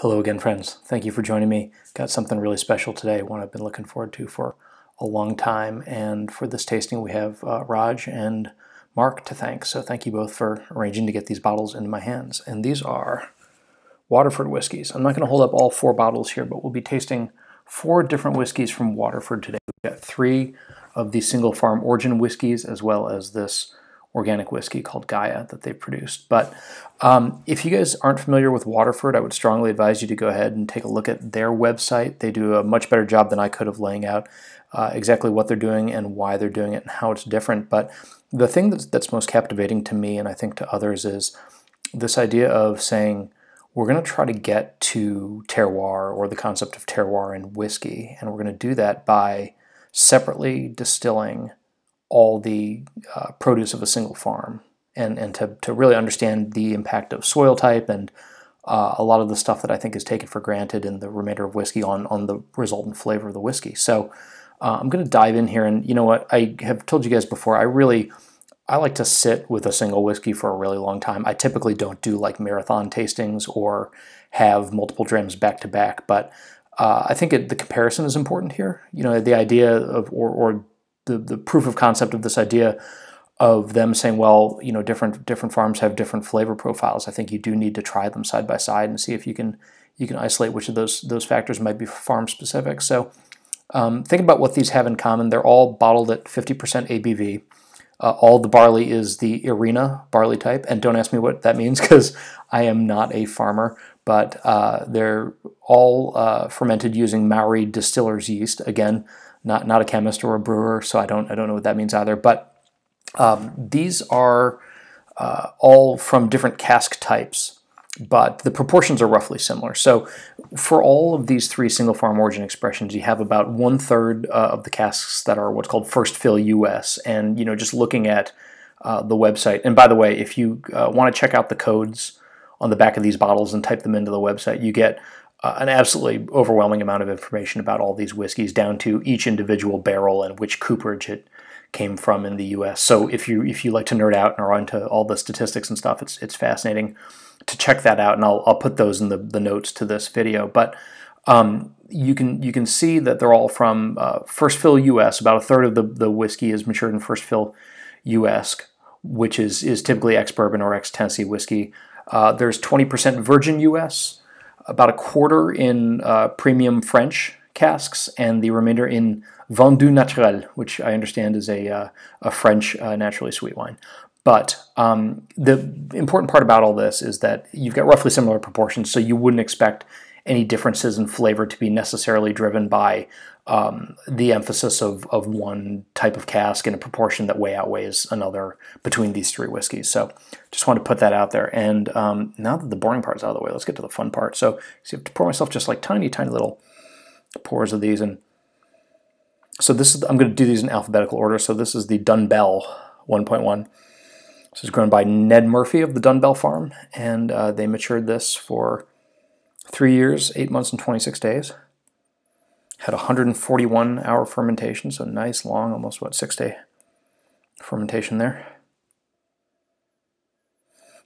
Hello again, friends. Thank you for joining me. Got something really special today, one I've been looking forward to for a long time. And for this tasting, we have Raj and Mark to thank. So thank you both for arranging to get these bottles into my hands. And these are Waterford Whiskies. I'm not going to hold up all 4 bottles here, but we'll be tasting 4 different whiskeys from Waterford today. We've got 3 of the single farm origin whiskeys, as well as this organic whiskey called Gaia that they've produced. But if you guys aren't familiar with Waterford, I would strongly advise you to go ahead and take a look at their website. They do a much better job than I could of laying out exactly what they're doing and why they're doing it and how it's different. But the thing that's most captivating to me, and I think to others, is this idea of saying, we're going to try to get to terroir, or the concept of terroir in whiskey, and we're going to do that by separately distilling all the produce of a single farm, and to really understand the impact of soil type and a lot of the stuff that I think is taken for granted in the remainder of whiskey on the resultant flavor of the whiskey. So I'm going to dive in here, and you know what, I have told you guys before, I like to sit with a single whiskey for a really long time. I typically don't do like marathon tastings or have multiple drams back to back, but I think the comparison is important here. You know, the idea of, or the proof of concept of this idea of them saying, well, you know, different farms have different flavor profiles. I think you do need to try them side by side and see if you can isolate which of those factors might be farm specific. So think about what these have in common. They're all bottled at 50% ABV. All the barley is the Irina barley type, and don't ask me what that means because I am not a farmer, but they're all fermented using Maori distiller's yeast. Again, not a chemist or a brewer, so I don't know what that means either. But these are all from different cask types, but the proportions are roughly similar. So for all of these 3 single farm origin expressions, you have about 1/3 of the casks that are what's called first fill US. And you know, just looking at the website, and by the way, if you want to check out the codes on the back of these bottles and type them into the website, you get an absolutely overwhelming amount of information about all these whiskeys, down to each individual barrel and which cooperage it came from in the U.S. So if you like to nerd out and are into all the statistics and stuff, it's fascinating to check that out, and I'll put those in the notes to this video. But you can see that they're all from first fill U.S. About 1/3 of the whiskey is matured in first fill U.S., which is typically ex-bourbon or ex-Tennessee whiskey. There's 20% virgin U.S., about 1/4 in premium French casks, and the remainder in vendu naturel, which I understand is a French naturally sweet wine. But the important part about all this is that you've got roughly similar proportions, so you wouldn't expect any differences in flavor to be necessarily driven by the emphasis of one type of cask in a proportion that way outweighs another between these 3 whiskeys. So just want to put that out there. And now that the boring part's out of the way, let's get to the fun part. So I have to pour myself just like tiny little pours of these. And so I'm going to do these in alphabetical order. So this is the Dunbell 1.1. This is grown by Ned Murphy of the Dunbell farm, and they matured this for 3 years, 8 months, and 26 days. Had 141-hour fermentation, so nice, long, almost 6-day fermentation there.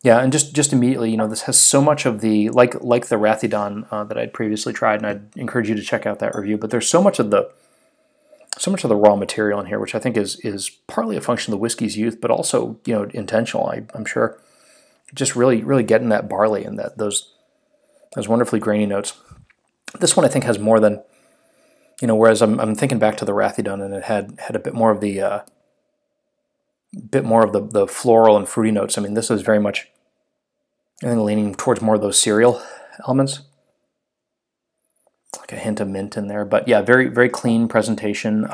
Yeah, and just immediately, you know, this has so much of the, like the Rathclough that I'd previously tried, and I'd encourage you to check out that review. But there's so much of the raw material in here, which I think is partly a function of the whiskey's youth, but also, you know, intentional. I'm sure, just really getting that barley and those wonderfully grainy notes. This one I think has more than, you know, whereas I'm thinking back to the Rathclough, and it had a bit more of the floral and fruity notes. I mean, this is very much, I think, leaning towards more of those cereal elements, like a hint of mint in there. But yeah, very clean presentation.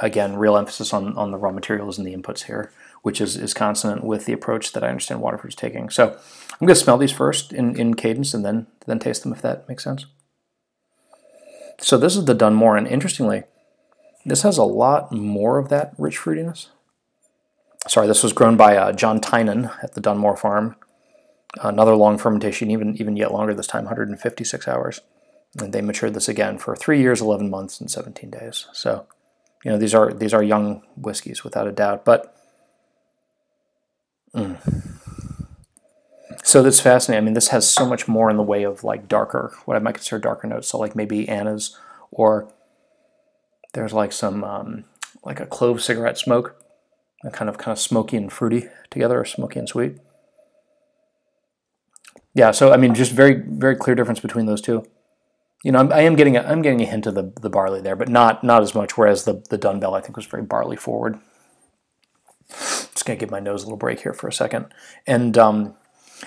Again, real emphasis on the raw materials and the inputs here, which is consonant with the approach that I understand Waterford's taking. So I'm going to smell these first in cadence, and then taste them, if that makes sense. So this is the Dunmore, and interestingly, this has a lot more of that rich fruitiness. Sorry, this was grown by John Tynan at the Dunmore farm. Another long fermentation, even yet longer this time, 156 hours. And they matured this again for 3 years, 11 months, and 17 days. So, you know, these are young whiskeys without a doubt. But So that's fascinating. I mean, this has so much more in the way of like darker, what I might consider darker notes. So like maybe Anna's, or there's like some like a clove cigarette smoke, and kind of smoky and fruity together, or smoky and sweet. Yeah. So I mean, just very clear difference between those two. You know, I'm getting a hint of the barley there, but not as much. Whereas the Dunbell I think was very barley forward. Just gonna give my nose a little break here for a second. And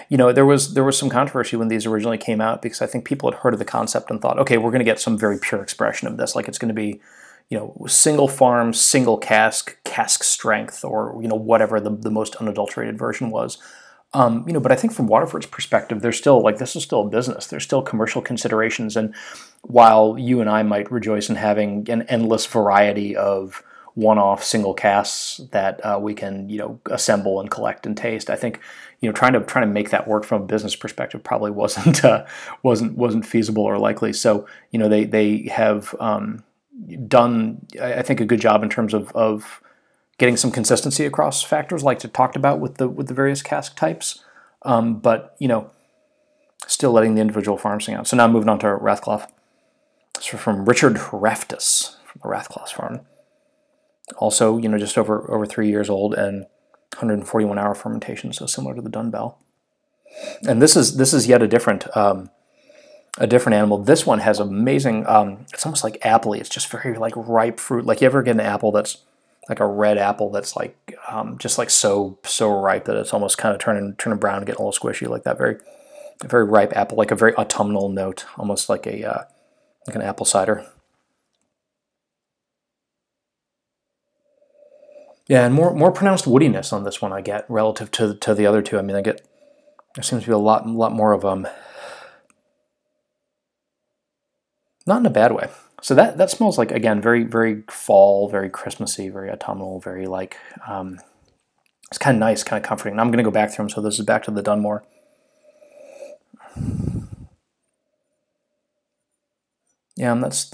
you know, there was some controversy when these originally came out, because I think people had heard of the concept and thought, okay, we're going to get some very pure expression of this, like it's going to be, you know, single farm, single cask strength, or you know, whatever the most unadulterated version was. You know, but I think from Waterford's perspective, there's still like, this is still a business. There's still commercial considerations, and while you and I might rejoice in having an endless variety of one-off single casks that we can, you know, assemble and collect and taste, I think, you know, trying to make that work from a business perspective probably wasn't feasible or likely. So, you know, they have done, I think, a good job in terms of getting some consistency across factors like I talked about with the various cask types, but you know, still letting the individual farms sing out. So now moving on to Rathclough. So from Richard Raftus from the Rathclough farm. Also, you know, just over 3 years old and 141-hour fermentation, so similar to the Dunbell. And this is yet a different animal. This one has amazing. It's almost like appley. It's just very like ripe fruit. Like, you ever get an apple that's like a red apple that's like just like so ripe that it's almost kind of turning brown and getting a little squishy, like that very ripe apple, like a very autumnal note, almost like a like an apple cider. Yeah, and more pronounced woodiness on this one I get relative to the other two. I mean, there seems to be a lot more of not in a bad way. So that smells like, again, very fall, very Christmassy, very autumnal, very like it's kind of nice, kind of comforting. And I'm going to go back through them. So this is back to the Dunmore. Yeah, and that's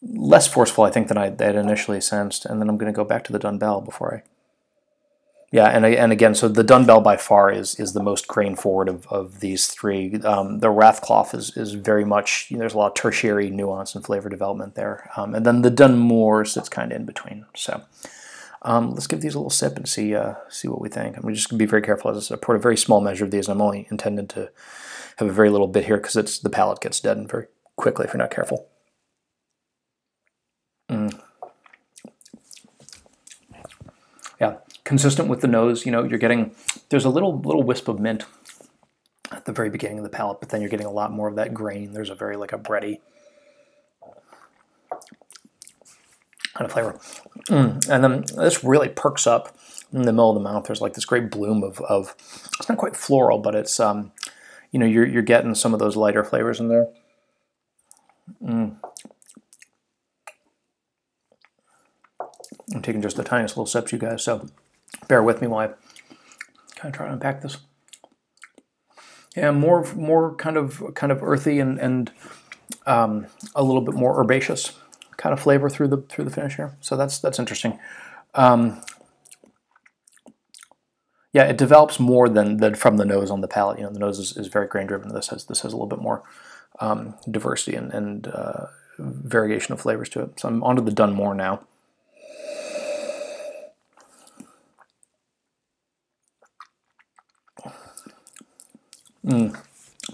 less forceful, I think, than I had initially sensed. And then I'm going to go back to the Dunbell before I... Yeah, and again, so the Dunbell by far is the most grain forward of these three. The Rathcloth is very much, you know, there's a lot of tertiary nuance and flavor development there. And then the Dunmore sits kind of in between. So let's give these a little sip and see what we think. I'm just going to be very careful. As I said, I poured a very small measure of these. I'm only intended to have a very little bit here because the palate gets deadened very quickly if you're not careful. Yeah, consistent with the nose. You know, you're getting, there's a little wisp of mint at the very beginning of the palate, but then you're getting a lot more of that grain. There's a very like a bready kind of flavor. And then this really perks up in the middle of the mouth. There's like this great bloom of it's not quite floral, but it's you know, you're getting some of those lighter flavors in there. I'm taking just the tiniest little sips, you guys, so bear with me while I kind of try to unpack this. Yeah, more kind of earthy and a little bit more herbaceous kind of flavor through the finish here. So that's interesting. Yeah, it develops more than from the nose on the palate. You know, the nose is very grain driven. This has a little bit more diversity and variation of flavors to it. So I'm onto the Dunmore now.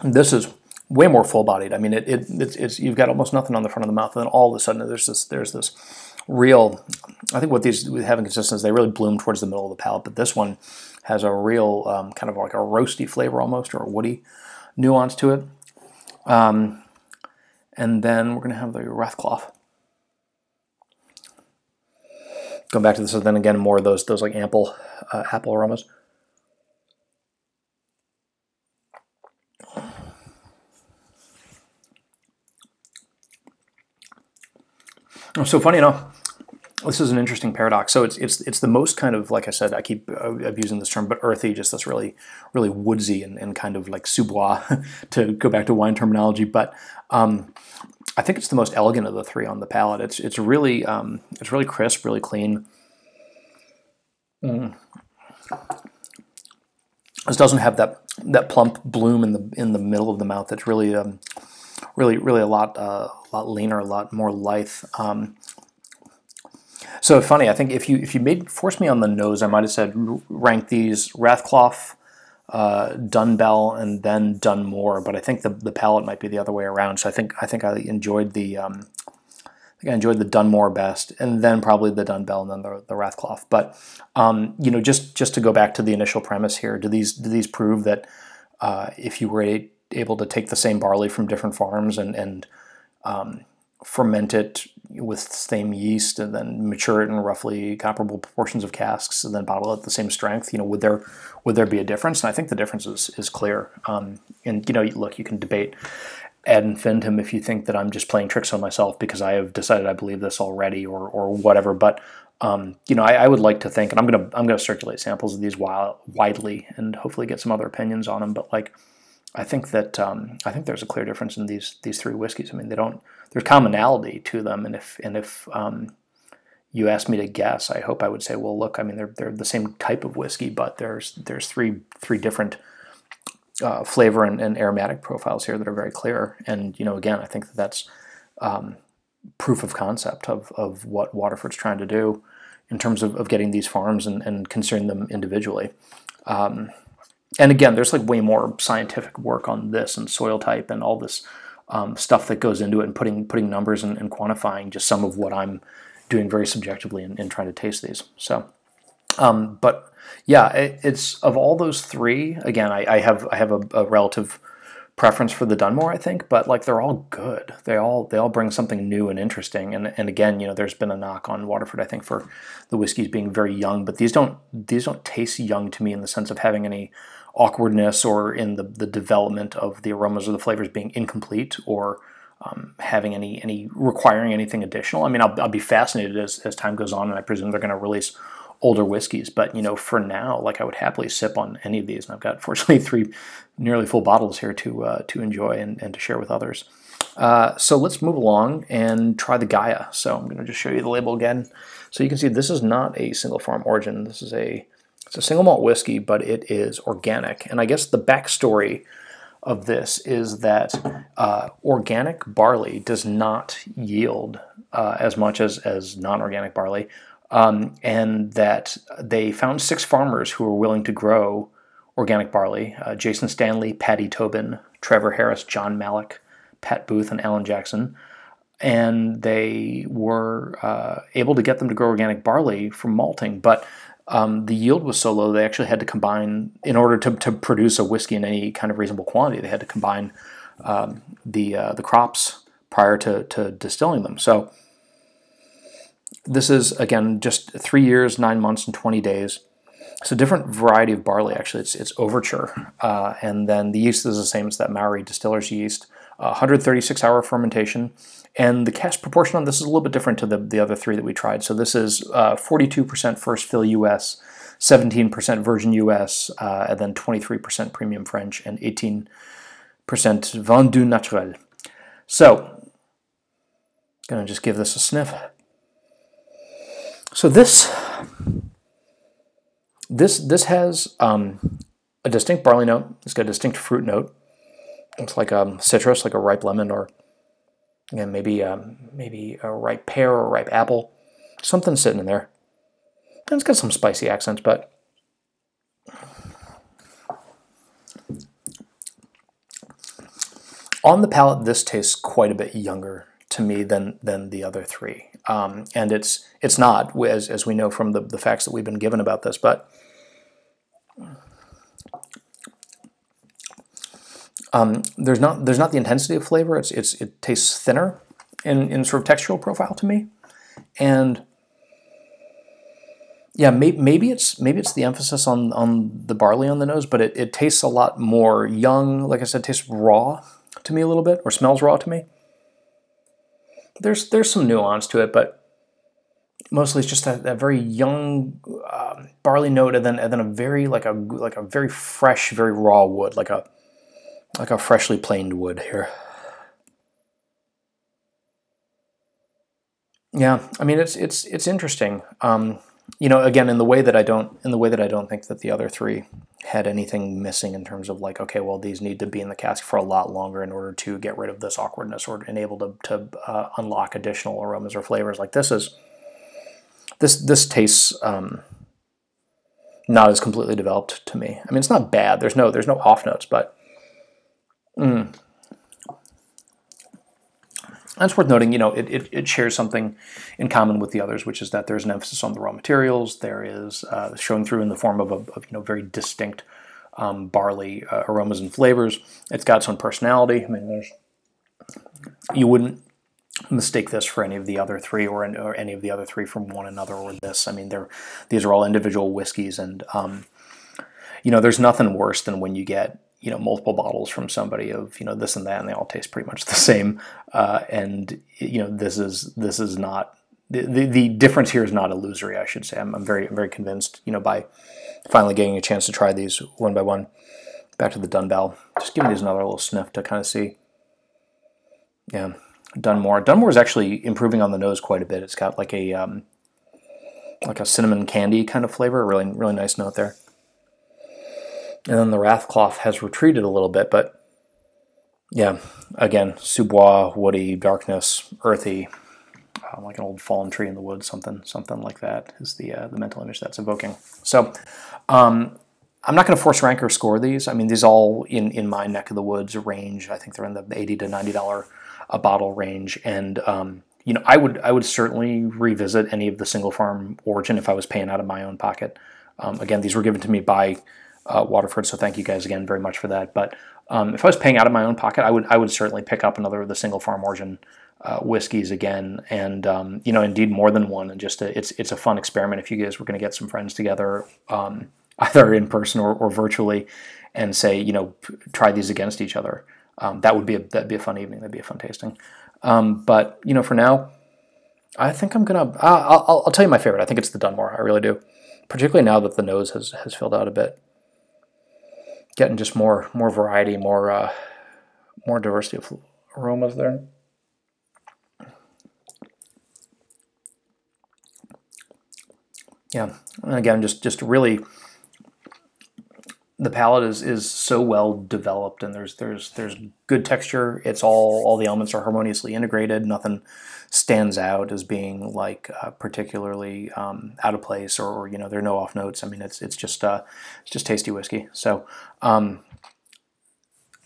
This is way more full-bodied. I mean, it's you've got almost nothing on the front of the mouth, and then all of a sudden there's this real. I think what these have in consistency, they really bloom towards the middle of the palate, but this one has a real kind of like a roasty flavor almost, or a woody nuance to it. And then we're going to have the Rathcloth. Going back to this, and then again more of those like apple aromas. So funny enough, this is an interesting paradox. So it's the most kind of, like I said, I keep abusing this term, but earthy, just this really woodsy and kind of like sous-bois to go back to wine terminology. But I think it's the most elegant of the three on the palate. It's really crisp, really clean. This doesn't have that plump bloom in the middle of the mouth. It's really really a lot leaner, a lot more lithe. So funny. I think if you forced me on the nose, I might have said rank these Rathclough, Dunbell, and then Dunmore. But I think the palate might be the other way around. So I think I enjoyed the Dunmore best, and then probably the Dunbell, and then the Rathclough. But you know, just to go back to the initial premise here, do these prove that if you were able to take the same barley from different farms and ferment it with the same yeast and then mature it in roughly comparable proportions of casks and then bottle it at the same strength, you know, would there be a difference? And I think the difference is clear. And you know, look, you can debate ad infinitum if you think that I'm just playing tricks on myself because I have decided I believe this already or whatever. But you know, I would like to think, and I'm gonna circulate samples of these widely and hopefully get some other opinions on them. But like, I think that I think there's a clear difference in these three whiskeys. I mean, there's commonality to them, and if you asked me to guess, I hope I would say, well, look, I mean, they're the same type of whiskey, but there's three different flavor and aromatic profiles here that are very clear. And you know, again, I think that's proof of concept of what Waterford's trying to do in terms of getting these farms and considering them individually. And again, there's like way more scientific work on this and soil type and all this stuff that goes into it, and putting numbers and quantifying just some of what I'm doing very subjectively in trying to taste these. So, but yeah, it's of all those three. Again, I have a relative preference for the Dunmore, I think, but like they're all good. They all bring something new and interesting. And again, you know, there's been a knock on Waterford, I think, for the whiskeys being very young, but these don't taste young to me in the sense of having any awkwardness or in the development of the aromas or the flavors being incomplete or having any requiring anything additional. I mean, I'll be fascinated as time goes on, and I presume they're going to release older whiskeys. But you know, for now, like I would happily sip on any of these, and I've got fortunately 3 nearly full bottles here to enjoy and to share with others. So let's move along and try the Gaia. So I'm going to just show you the label again, so you can see this is not a single farm origin. This is it's a single malt whiskey, but it is organic. And I guess the backstory of this is that organic barley does not yield as much as non-organic barley, and that they found 6 farmers who were willing to grow organic barley: Jason Stanley, Patty Tobin, Trevor Harris, John Malik, Pat Booth, and Alan Jackson. And they were able to get them to grow organic barley from malting, but the yield was so low they actually had to combine, in order to produce a whiskey in any kind of reasonable quantity, they had to combine the crops prior to distilling them. So this is, again, just 3 years, 9 months, and 20 days. It's a different variety of barley, actually. It's Overture. And then the yeast is the same as that Maori distiller's yeast. 136-hour fermentation. And the cask proportion on this is a little bit different to the other 3 that we tried. So this is 42% first fill US, 17% virgin US, and then 23% premium French, and 18% vendu naturel. So, gonna just give this a sniff. So this has a distinct barley note. It's got a distinct fruit note. It's like a citrus, like a ripe lemon, or again, maybe a ripe pear or a ripe apple. Something sitting in there. And it's got some spicy accents, but on the palate, this tastes quite a bit younger to me than the other 3. And it's not, as we know from the facts that we've been given about this, but there's not the intensity of flavor. It tastes thinner in sort of textural profile to me, and yeah, maybe it's the emphasis on the barley on the nose, but it tastes a lot more young. Like I said, it tastes raw to me a little bit, or smells raw to me. There's some nuance to it, but mostly it's just that very young barley note, and then a very like a very fresh, very raw wood, like a freshly planed wood here. Yeah, I mean it's interesting. again, in the way that I don't think that the other three had anything missing in terms of like, okay, well, these need to be in the cask for a lot longer in order to get rid of this awkwardness or enable to unlock additional aromas or flavors. Like this tastes not as completely developed to me. I mean, it's not bad. There's no off notes, but it's worth noting, it shares something in common with the others, which is that there's an emphasis on the raw materials. There is showing through in the form of very distinct barley aromas and flavors. It's got its own personality. I mean, you wouldn't mistake this for any of the other three or any of the other three from one another or this. I mean, these are all individual whiskeys, and there's nothing worse than when you get multiple bottles from somebody of this and that, and they all taste pretty much the same. And this is not the difference here is not illusory, I should say. I'm very convinced. By finally getting a chance to try these one by one. Back to the Dunbell. Just giving these another little sniff to kind of see. Yeah, Dunmore. Dunmore is actually improving on the nose quite a bit. It's got like a cinnamon candy kind of flavor. Really nice note there. And then the Rathcloth has retreated a little bit, but yeah, again, sous-bois, woody, darkness, earthy, like an old fallen tree in the woods, something like that is the mental image that's evoking. So I'm not going to force rank or score these. I mean, these all in my neck of the woods range. I think they're in the $80 to $90 a bottle range, and I would certainly revisit any of the single farm origin if I was paying out of my own pocket. Again, these were given to me by Waterford, so thank you guys again very much for that. But if I was paying out of my own pocket, I would certainly pick up another of the single farm origin whiskeys again, and indeed more than one. And just it's a fun experiment if you guys were going to get some friends together, either in person or virtually, and say try these against each other. That'd be a fun evening. That'd be a fun tasting. But for now, I think I'm gonna. I'll tell you my favorite. I think it's the Dunmore. I really do, particularly now that the nose has filled out a bit. Getting just more variety, more diversity of aromas there. Yeah, and again, just really, the palate is so well developed, and there's good texture. It's all the elements are harmoniously integrated. Nothing stands out as being like particularly out of place, or there are no off notes. I mean, it's just tasty whiskey. So I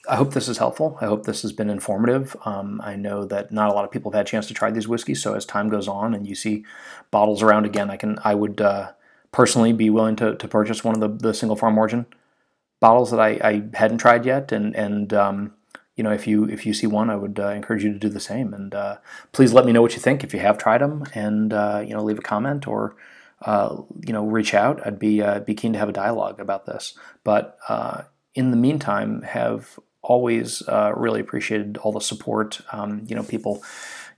hope this is helpful. I hope this has been informative. I know that not a lot of people have had a chance to try these whiskeys, so as time goes on and you see bottles around again, I would personally be willing to purchase one of the single farm origin bottles that I hadn't tried yet, and if you see one, I would encourage you to do the same. And please let me know what you think if you have tried them, and leave a comment or reach out. I'd be keen to have a dialogue about this. But in the meantime, have always really appreciated all the support. People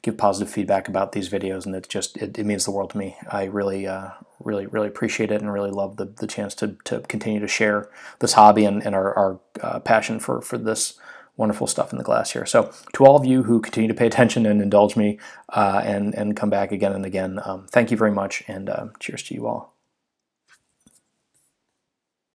give positive feedback about these videos, and it means the world to me. I really appreciate it, and really love the chance to continue to share this hobby and our passion for this wonderful stuff in the glass here. So to all of you who continue to pay attention and indulge me and come back again and again, thank you very much, and cheers to you all.